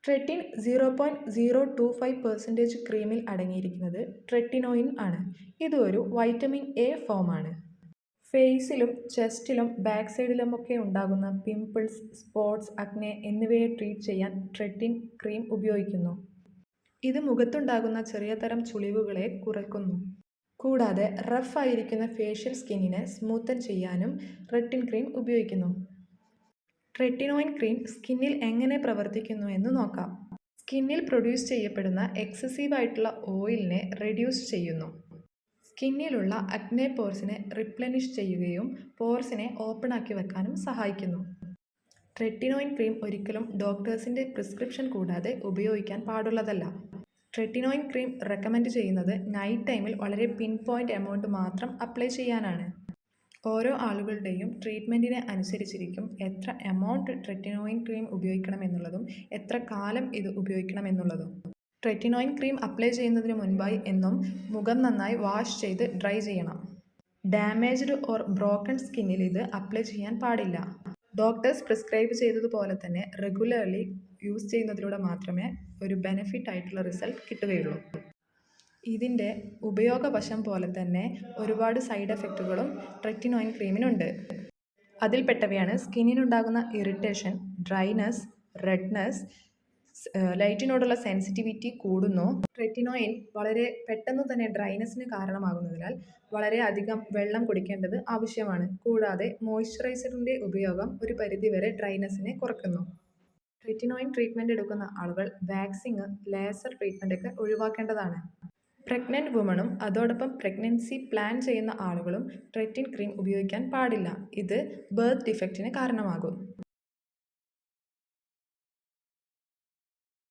ട്രെറ്റിൻ 0.025% ക്രീമിൽ അടങ്ങിയിരിക്കുന്നത് ട്രെറ്റിനോയിൻ ആണ്. ഇത് ഒരു വൈറ്റമിൻ എ ഫോമാണ്. ഫേസിലും ചെസ്റ്റിലും ബാക്ക് സൈഡിലുമൊക്കെ ഉണ്ടാകുന്ന പിംപിൾസ്, സ്പോട്സ്, അക്നെ എന്നിവയെ ട്രീറ്റ് ചെയ്യാൻ ട്രെറ്റിൻ ക്രീം ഉപയോഗിക്കുന്നു. ഇത് മുഖത്തുണ്ടാകുന്ന ചെറിയ തരം ചുളിവുകളെ കുറയ്ക്കുന്നു. കൂടാതെ റഫ് ആയിരിക്കുന്ന ഫേഷ്യൽ സ്കിന്നിനെ സ്മൂത്തൻ ചെയ്യാനും ട്രെറ്റിൻ ക്രീം ഉപയോഗിക്കുന്നു. ട്രെറ്റിനോയിൻ ക്രീം സ്കിന്നിൽ എങ്ങനെ പ്രവർത്തിക്കുന്നു എന്ന് നോക്കാം. സ്കിന്നിൽ പ്രൊഡ്യൂസ് ചെയ്യപ്പെടുന്ന എക്സസീവ് ആയിട്ടുള്ള ഓയിലിനെ റെഡ്യൂസ് ചെയ്യുന്നു. സ്കിന്നിലുള്ള അക്നെ പോർസിനെ റിപ്ലെനിഷ് ചെയ്യുകയും പോർസിനെ ഓപ്പൺ ആക്കി വെക്കാനും സഹായിക്കുന്നു. ട്രെറ്റിനോയിൻ ക്രീം ഒരിക്കലും ഡോക്ടേഴ്സിൻ്റെ പ്രിസ്ക്രിപ്ഷൻ കൂടാതെ ഉപയോഗിക്കാൻ പാടുള്ളതല്ല. ട്രെറ്റിനോയിൻ ക്രീം റെക്കമെൻഡ് ചെയ്യുന്നത് നൈറ്റ് ടൈമിൽ വളരെ പിൻ പോയിൻ്റ് എമൗണ്ട് മാത്രം അപ്ലൈ ചെയ്യാനാണ്. ഓരോ ആളുകളുടെയും ട്രീറ്റ്മെൻറ്റിനെ അനുസരിച്ചിരിക്കും എത്ര എമൗണ്ട് ട്രെറ്റിനോയിൻ ക്രീം ഉപയോഗിക്കണമെന്നുള്ളതും എത്ര കാലം ഇത് ഉപയോഗിക്കണമെന്നുള്ളതും. ട്രെറ്റിനോയിൻ ക്രീം അപ്ലൈ ചെയ്യുന്നതിന് മുൻപായി എന്നും മുഖം നന്നായി വാഷ് ചെയ്ത് ഡ്രൈ ചെയ്യണം. ഡാമേജ്ഡ് ഓർ ബ്രോക്കൺ സ്കിന്നിൽ ഇത് അപ്ലൈ ചെയ്യാൻ പാടില്ല. ഡോക്ടേഴ്സ് പ്രിസ്ക്രൈബ് ചെയ്തതുപോലെ തന്നെ റെഗുലർലി യൂസ് ചെയ്യുന്നതിലൂടെ മാത്രമേ ഒരു ബെനിഫിറ്റ് ആയിട്ടുള്ള റിസൾട്ട് കിട്ടുകയുള്ളൂ. ഇതിൻ്റെ ഉപയോഗവശം പോലെ തന്നെ ഒരുപാട് സൈഡ് എഫക്റ്റുകളും ട്രെറ്റിനോയിൻ ക്രീമിനുണ്ട്. അതിൽപ്പെട്ടവയാണ് സ്കിന്നിനുണ്ടാകുന്ന ഇറിറ്റേഷൻ, ഡ്രൈനെസ്, റെഡ്നെസ്, ലൈറ്റിനോടുള്ള സെൻസിറ്റിവിറ്റി കൂടുന്നു. ട്രെറ്റിനോയിൻ വളരെ പെട്ടെന്ന് തന്നെ ഡ്രൈനെസ്സിന് കാരണമാകുന്നതിനാൽ വളരെ അധികം വെള്ളം കുടിക്കേണ്ടത് ആവശ്യമാണ്. കൂടാതെ മോയ്സ്ചറൈസറിൻ്റെ ഉപയോഗം ഒരു പരിധിവരെ ഡ്രൈനെസ്സിനെ കുറയ്ക്കുന്നു. ട്രെറ്റിനോയിൻ ട്രീറ്റ്മെൻറ്റ് എടുക്കുന്ന ആളുകൾ വാക്സിങ്, ലേസർ ട്രീറ്റ്മെൻറ്റൊക്കെ ഒഴിവാക്കേണ്ടതാണ്. പ്രഗ്നൻ്റ് വുമണും അതോടൊപ്പം പ്രഗ്നൻസി പ്ലാൻ ചെയ്യുന്ന ആളുകളും ട്രെറ്റിൻ ക്രീം ഉപയോഗിക്കാൻ പാടില്ല. ഇത് ബർത്ത് ഡിഫക്റ്റിന് കാരണമാകും.